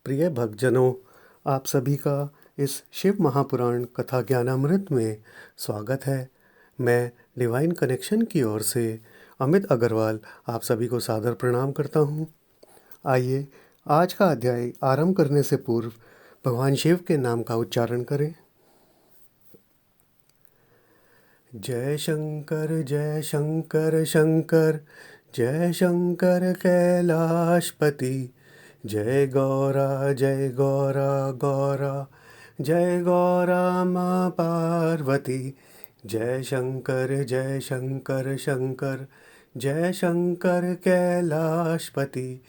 प्रिय भक्तजनों, आप सभी का इस शिव महापुराण कथा ज्ञानामृत में स्वागत है। मैं डिवाइन कनेक्शन की ओर से अमित अग्रवाल आप सभी को सादर प्रणाम करता हूँ। आइए आज का अध्याय आरंभ करने से पूर्व भगवान शिव के नाम का उच्चारण करें। जय शंकर शंकर जय शंकर कैलाशपति। जय गौरा गौरा जय गौरा माँ पार्वती। जय शंकर जय शंकर कैलाशपति।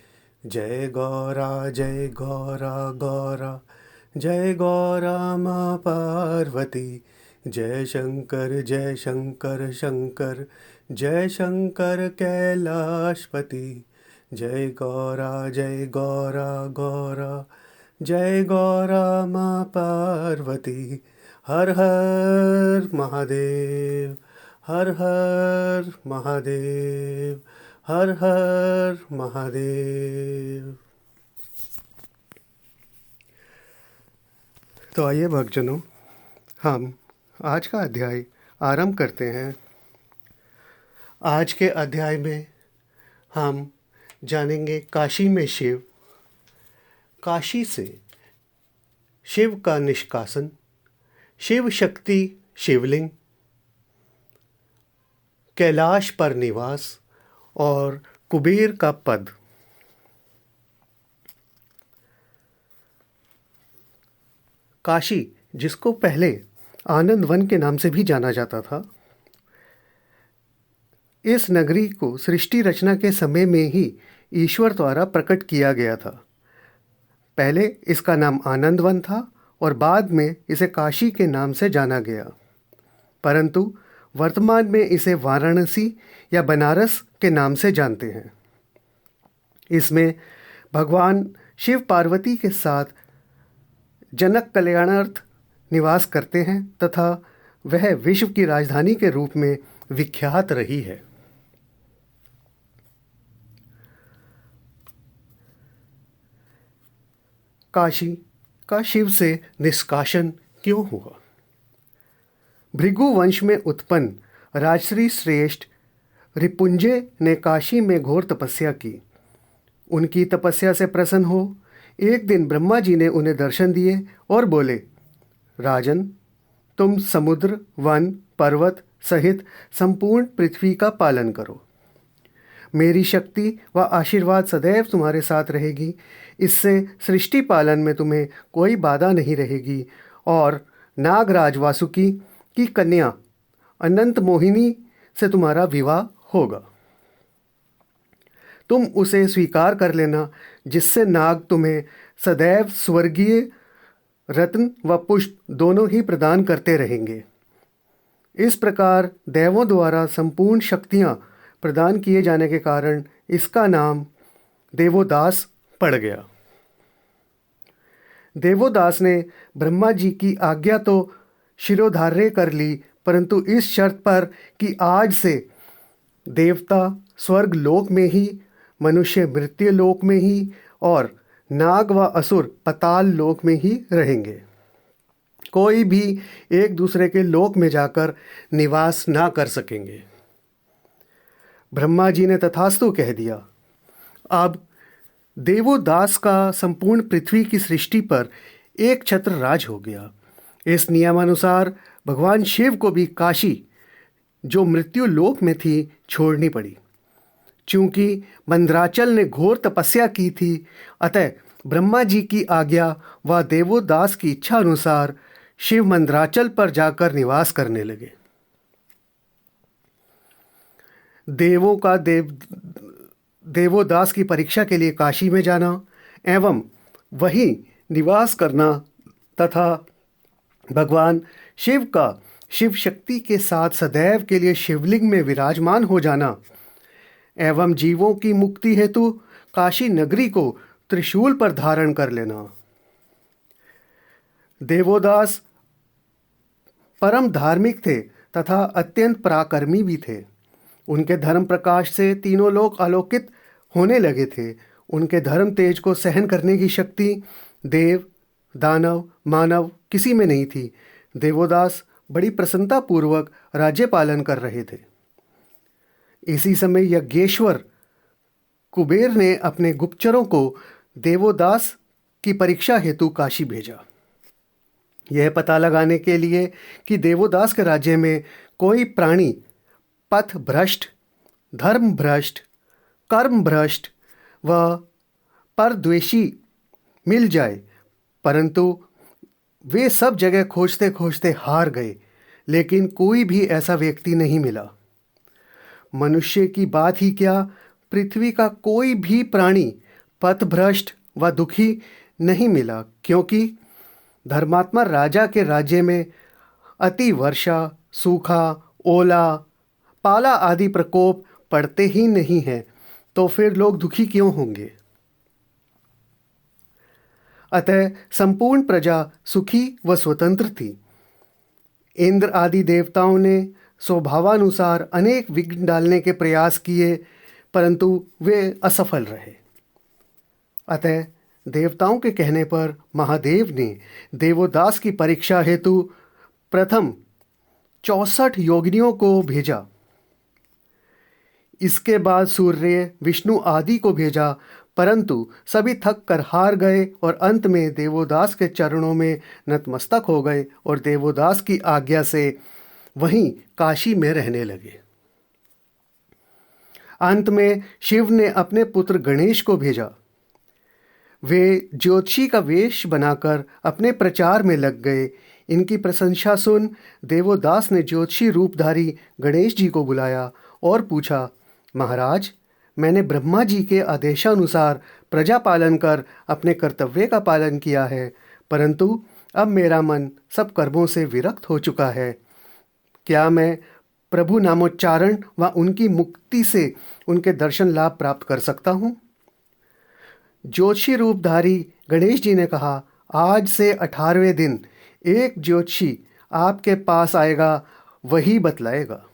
जय गौरा गौरा जय गौरा माँ पार्वती। जय शंकर जय शंकर कैलाशपति। जय गौरा गौरा जय गौरा माँ पार्वती। हर हर महादेव, हर हर महादेव, हर हर महादेव। तो आइए भक्तजनों, हम आज का अध्याय आरंभ करते हैं। आज के अध्याय में हम जानेंगे काशी में शिव, काशी से शिव का निष्कासन, शिव शक्ति शिवलिंग, कैलाश पर निवास और कुबेर का पद। काशी, जिसको पहले आनंद वन के नाम से भी जाना जाता था, इस नगरी को सृष्टि रचना के समय में ही ईश्वर द्वारा प्रकट किया गया था। पहले इसका नाम आनंद वन था और बाद में इसे काशी के नाम से जाना गया, परंतु वर्तमान में इसे वाराणसी या बनारस के नाम से जानते हैं। इसमें भगवान शिव पार्वती के साथ जनक कल्याणार्थ निवास करते हैं तथा वह विश्व की राजधानी के रूप में विख्यात रही है। काशी का शिव से निष्कासन क्यों हुआ? भृगु वंश में उत्पन्न राजश्री श्रेष्ठ रिपुंजय ने काशी में घोर तपस्या की। उनकी तपस्या से प्रसन्न हो एक दिन ब्रह्मा जी ने उन्हें दर्शन दिए और बोले, राजन, तुम समुद्र, वन, पर्वत सहित संपूर्ण पृथ्वी का पालन करो। मेरी शक्ति व आशीर्वाद सदैव तुम्हारे साथ रहेगी। इससे सृष्टि पालन में तुम्हें कोई बाधा नहीं रहेगी और नागराज वासुकी की कन्या अनंत मोहिनी से तुम्हारा विवाह होगा। तुम उसे स्वीकार कर लेना, जिससे नाग तुम्हें सदैव स्वर्गीय रत्न व पुष्प दोनों ही प्रदान करते रहेंगे। इस प्रकार देवों द्वारा संपूर्ण शक्तियां प्रदान किए जाने के कारण इसका नाम देवोदास पड़ गया। देवोदास ने ब्रह्मा जी की आज्ञा तो शिरोधार्य कर ली, परंतु इस शर्त पर कि आज से देवता स्वर्ग लोक में ही, मनुष्य मृत्यु लोक में ही और नाग व असुर पताल लोक में ही रहेंगे। कोई भी एक दूसरे के लोक में जाकर निवास ना कर सकेंगे। ब्रह्मा जी ने तथास्तु कह दिया। अब देवोदास का संपूर्ण पृथ्वी की सृष्टि पर एक छत्र राज हो गया। इस नियमानुसार भगवान शिव को भी काशी, जो मृत्यु लोक में थी, छोड़नी पड़ी। चूंकि मंदराचल ने घोर तपस्या की थी, अतः ब्रह्मा जी की आज्ञा व देवोदास की इच्छा अनुसार शिव मंदराचल पर जाकर निवास करने लगे। देवों का देवोदास की परीक्षा के लिए काशी में जाना एवं वहीं निवास करना तथा भगवान शिव का शिव शक्ति के साथ सदैव के लिए शिवलिंग में विराजमान हो जाना एवं जीवों की मुक्ति हेतु काशी नगरी को त्रिशूल पर धारण कर लेना। देवोदास परम धार्मिक थे तथा अत्यंत पराक्रमी भी थे। उनके धर्म प्रकाश से तीनों लोग आलोकित होने लगे थे। उनके धर्म तेज को सहन करने की शक्ति देव, दानव, मानव किसी में नहीं थी। देवोदास बड़ी प्रसन्नतापूर्वक राज्य पालन कर रहे थे। इसी समय यज्ञेश्वर कुबेर ने अपने गुप्तचरों को देवोदास की परीक्षा हेतु काशी भेजा, यह पता लगाने के लिए कि देवोदास के राज्य में कोई प्राणी पथ भ्रष्ट, धर्म भ्रष्ट, कर्म भ्रष्ट व परद्वेषी मिल जाए। परंतु वे सब जगह खोजते खोजते हार गए, लेकिन कोई भी ऐसा व्यक्ति नहीं मिला। मनुष्य की बात ही क्या, पृथ्वी का कोई भी प्राणी पथभ्रष्ट व दुखी नहीं मिला, क्योंकि धर्मात्मा राजा के राज्य में अति वर्षा, सूखा, ओला, पाला आदि प्रकोप पड़ते ही नहीं हैं, तो फिर लोग दुखी क्यों होंगे। अतः संपूर्ण प्रजा सुखी व स्वतंत्र थी। इंद्र आदि देवताओं ने स्वभावानुसार अनेक विघ्न डालने के प्रयास किए, परंतु वे असफल रहे। अतः देवताओं के कहने पर महादेव ने देवोदास की परीक्षा हेतु प्रथम 64 योगिनियों को भेजा। इसके बाद सूर्य, विष्णु आदि को भेजा, परंतु सभी थक कर हार गए और अंत में देवोदास के चरणों में नतमस्तक हो गए और देवोदास की आज्ञा से वहीं काशी में रहने लगे। अंत में शिव ने अपने पुत्र गणेश को भेजा। वे ज्योतिषी का वेश बनाकर अपने प्रचार में लग गए। इनकी प्रशंसा सुन देवोदास ने ज्योतिषी रूपधारी गणेश जी को बुलाया और पूछा, महाराज, मैंने ब्रह्मा जी के आदेशानुसार प्रजा पालन कर अपने कर्तव्य का पालन किया है, परंतु अब मेरा मन सब कर्मों से विरक्त हो चुका है। क्या मैं प्रभु नामोच्चारण व उनकी मुक्ति से उनके दर्शन लाभ प्राप्त कर सकता हूँ? ज्योतिषी रूपधारी गणेश जी ने कहा, आज से 18वें दिन एक ज्योतिषी आपके पास आएगा, वही बतलाएगा।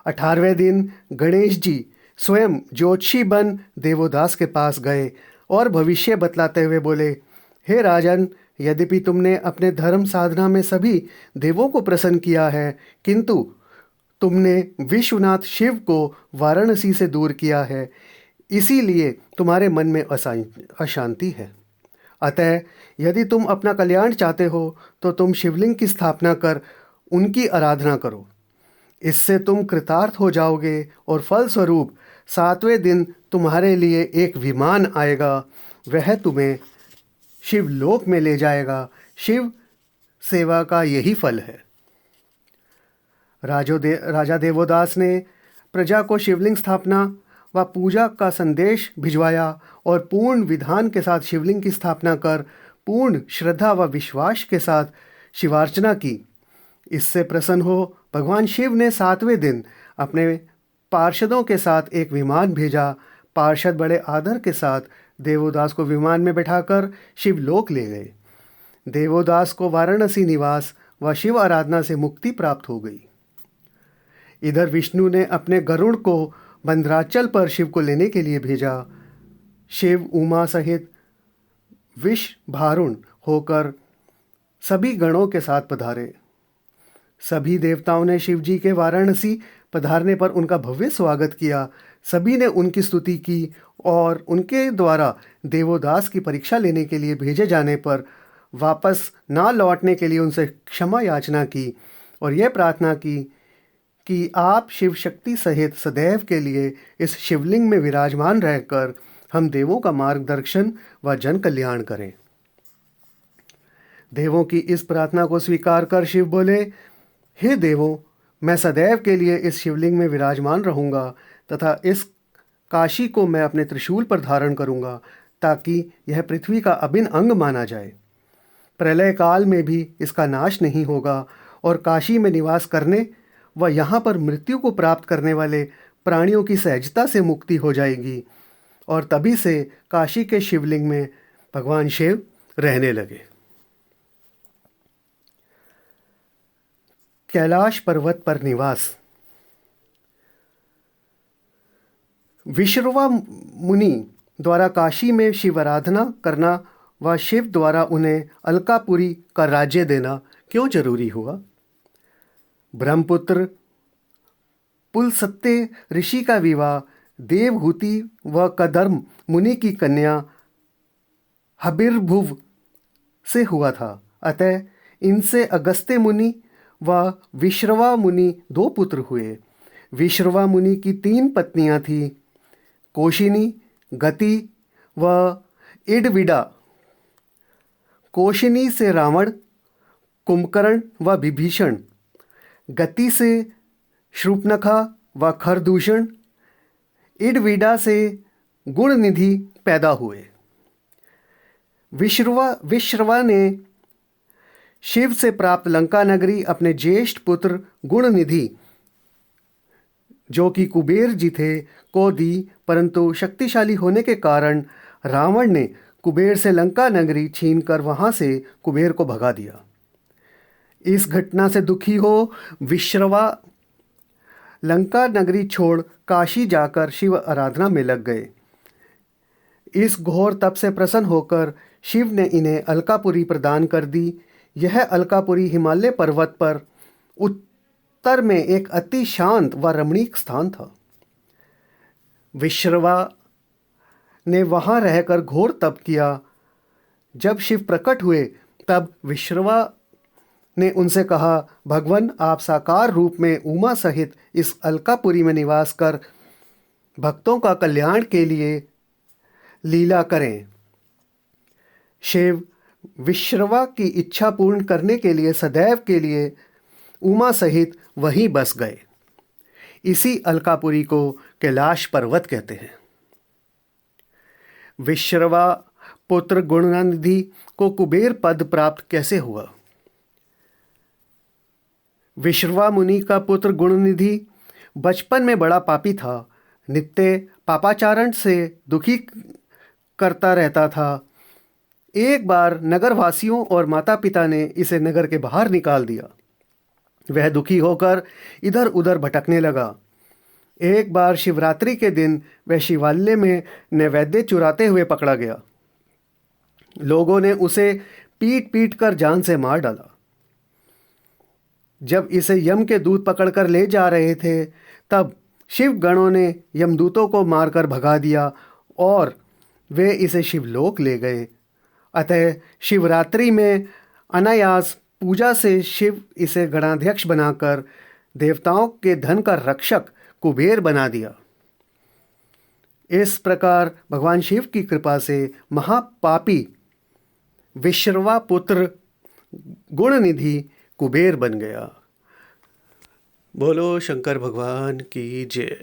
18वें दिन गणेश जी स्वयं ज्योतिषी बन देवोदास के पास गए और भविष्य बतलाते हुए बोले, हे राजन, यद्यपि तुमने अपने धर्म साधना में सभी देवों को प्रसन्न किया है, किंतु तुमने विश्वनाथ शिव को वाराणसी से दूर किया है, इसीलिए तुम्हारे मन में अशांति है। अतः यदि तुम अपना कल्याण चाहते हो तो तुम शिवलिंग की स्थापना कर उनकी आराधना करो। इससे तुम कृतार्थ हो जाओगे और फलस्वरूप 7वें दिन तुम्हारे लिए एक विमान आएगा, वह तुम्हें शिवलोक में ले जाएगा। शिव सेवा का यही फल है। राजा देवोदास ने प्रजा को शिवलिंग स्थापना व पूजा का संदेश भिजवाया और पूर्ण विधान के साथ शिवलिंग की स्थापना कर पूर्ण श्रद्धा व विश्वास के साथ शिवार्चना की। इससे प्रसन्न हो भगवान शिव ने 7वें दिन अपने पार्षदों के साथ एक विमान भेजा। पार्षद बड़े आदर के साथ देवोदास को विमान में बैठाकर शिवलोक ले गए। देवोदास को वाराणसी निवास व शिव आराधना से मुक्ति प्राप्त हो गई। इधर विष्णु ने अपने गरुड़ को मंदराचल पर शिव को लेने के लिए भेजा। शिव उमा सहित विष भारुण होकर सभी गणों के साथ पधारे। सभी देवताओं ने शिव जी के वाराणसी पधारने पर उनका भव्य स्वागत किया। सभी ने उनकी स्तुति की और उनके द्वारा देवोदास की परीक्षा लेने के लिए भेजे जाने पर वापस ना लौटने के लिए उनसे क्षमा याचना की और यह प्रार्थना की कि आप शिव शक्ति सहित सदैव के लिए इस शिवलिंग में विराजमान रहकर हम देवों का मार्गदर्शन व जन कल्याण करें। देवों की इस प्रार्थना को स्वीकार कर शिव बोले, हे देवों, मैं सदैव के लिए इस शिवलिंग में विराजमान रहूँगा तथा इस काशी को मैं अपने त्रिशूल पर धारण करूँगा, ताकि यह पृथ्वी का अभिन्न अंग माना जाए। प्रलय काल में भी इसका नाश नहीं होगा और काशी में निवास करने व यहाँ पर मृत्यु को प्राप्त करने वाले प्राणियों की सहजता से मुक्ति हो जाएगी। और तभी से काशी के शिवलिंग में भगवान शिव रहने लगे। कैलाश पर्वत पर निवास। विश्रवा मुनि द्वारा काशी में शिव आराधना करना व शिव द्वारा उन्हें अलकापुरी का राज्य देना क्यों जरूरी हुआ? ब्रह्मपुत्र पुलस्त्य ऋषि का विवाह देवहूति व कदर्म मुनि की कन्या हबिर्भुव से हुआ था। अतः इनसे अगस्त्य मुनि व विश्रवा मुनि 2 पुत्र हुए। विश्रवा मुनि की 3 पत्नियां थीं, कोशिनी, गति व इडविडा। कोशिनी से रावण, कुंभकर्ण व विभीषण, गति से शूर्पणखा व खरदूषण, इडविडा से गुणनिधि पैदा हुए। विश्रवा ने शिव से प्राप्त लंका नगरी अपने ज्येष्ठ पुत्र गुणनिधि, जो कि कुबेर जी थे, को दी, परंतु शक्तिशाली होने के कारण रावण ने कुबेर से लंका नगरी छीनकर वहां से कुबेर को भगा दिया। इस घटना से दुखी हो विश्रवा लंका नगरी छोड़ काशी जाकर शिव आराधना में लग गए। इस घोर तप से प्रसन्न होकर शिव ने इन्हें अलकापुरी प्रदान कर दी। यह अलकापुरी हिमालय पर्वत पर उत्तर में एक अति शांत व रमणीक स्थान था। विश्रवा ने वहां रहकर घोर तप किया। जब शिव प्रकट हुए तब विश्रवा ने उनसे कहा, भगवान, आप साकार रूप में उमा सहित इस अलकापुरी में निवास कर भक्तों का कल्याण के लिए लीला करें। शिव विश्रवा की इच्छा पूर्ण करने के लिए सदैव के लिए उमा सहित वहीं बस गए। इसी अलकापुरी को कैलाश पर्वत कहते हैं। विश्रवा पुत्र गुणनिधि को कुबेर पद प्राप्त कैसे हुआ? विश्रवा मुनि का पुत्र गुणनिधि बचपन में बड़ा पापी था। नित्य पापाचारण से दुखी करता रहता था। एक बार नगरवासियों और माता पिता ने इसे नगर के बाहर निकाल दिया। वह दुखी होकर इधर उधर भटकने लगा। एक बार शिवरात्रि के दिन वह शिवालय में नैवेद्य चुराते हुए पकड़ा गया। लोगों ने उसे पीट पीट कर जान से मार डाला। जब इसे यम के दूत पकड़कर ले जा रहे थे तब शिव गणों ने यमदूतों को मारकर भगा दिया और वे इसे शिवलोक ले गए। अतः शिवरात्रि में अनायास पूजा से शिव इसे गणाध्यक्ष बनाकर देवताओं के धन का रक्षक कुबेर बना दिया। इस प्रकार भगवान शिव की कृपा से महापापी विश्रवा पुत्र गुणनिधि कुबेर बन गया। बोलो शंकर भगवान की जय।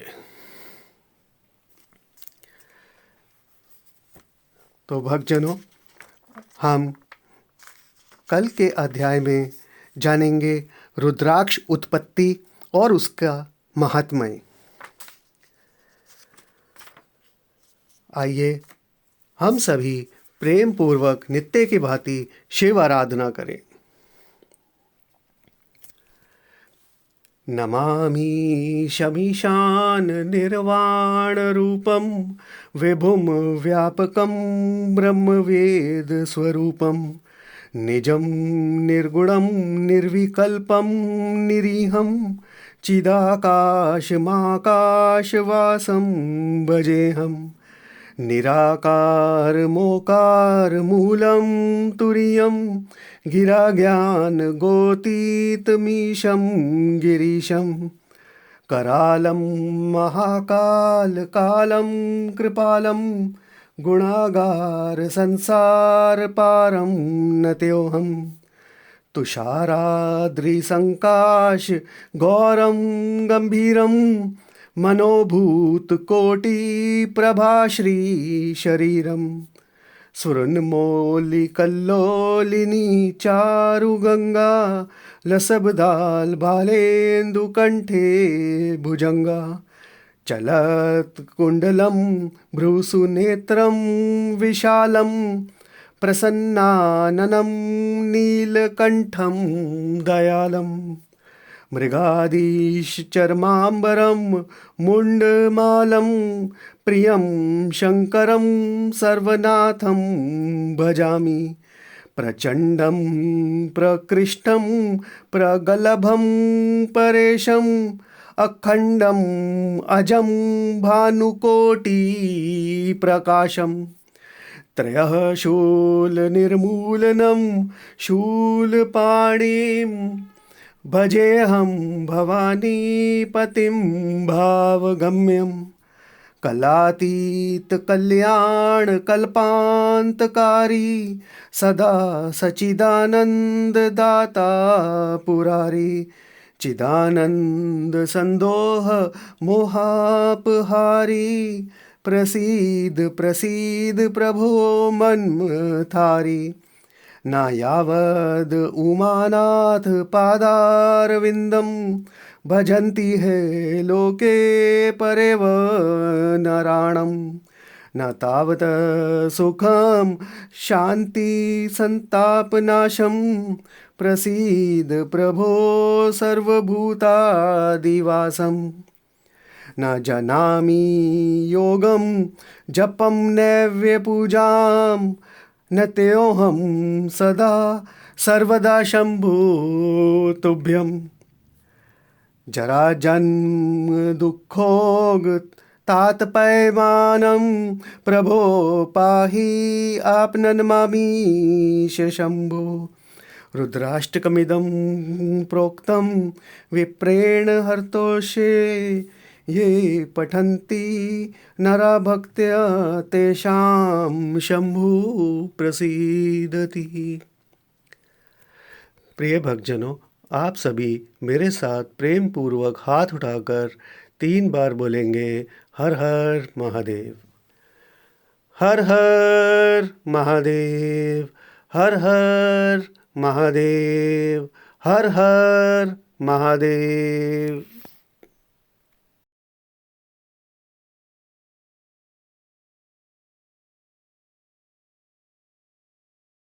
तो भक्तजनों, हम कल के अध्याय में जानेंगे रुद्राक्ष उत्पत्ति और उसका महात्म्य। आइए हम सभी प्रेम पूर्वक नित्य की भांति शिव आराधना करें। नमामि शमीशान निर्वाण रूपम विभुम व्यापकम ब्रह्मवेद स्वरूपम निजं निर्गुणं निर्विकल्पं निरीहं चिदाकाशमाकाशवासं भजेऽहं निराकार मोकार मूलं तुरीयं गिराज्ञान गोतीतमीशं गिरीशं करालं महाकाल कालं कृपालं गुणागार संसार पारं नत्योऽहं तुषाराद्रिसंकाश गौरं गंभीरं मनोभूत कोटि प्रभाश्री शरीरं स्फुरन्मौलि कल्लोलिनी चारुगंगा लसबदाल बालेन्दुकंठे भुजंगा चलत कुंडलं भ्रूसुनेत्रं विशालं प्रसन्नाननं नीलकंठं दयालं मृगाधीशचर्माम्बरं मुण्डमालं प्रियं शङ्करं सर्वनाथं भजामि। प्रचण्डं प्रकृष्टं प्रगलभं परेशम् अखण्डम् अजं भानुकोटिप्रकाशम्। त्रयः शूलनिर्मूलनं शूलपाणिं भजेऽहं भवानीपतिं भावगम्यं। कलातीतकल्याणकल्पान्तकारी सदा सच्चिदानन्ददाता पुरारी। चिदानन्दसन्दोह मोहापहारी प्रसीद प्रसीद प्रभो मन्मथारी। नायावद् उमानाथ पादारविन्दं भजन्ति है लोके परेव नराणम्। न तावत् सुखं शान्ति संतापनाशं प्रसीद प्रभो सर्वभूतादिवासम्। न जानामि योगं जपं नैवेपूजां न तेऽहं सदा सर्वदा शम्भो तुभ्यं। जराजन्म दुःखोग तातपैमानं प्रभो पाहि आपनन्मामीश शम्भो। रुद्राष्टकमिदं प्रोक्तं विप्रेण हर्तोषे ये पठन्ति नरा भक्त्या तेषां शंभु प्रसीदति। प्रिय भक्तजनों, आप सभी मेरे साथ प्रेम पूर्वक हाथ उठाकर 3 बार बोलेंगे हर हर महादेव। हर हर महादेव, हर हर महादेव, हर हर महादेव।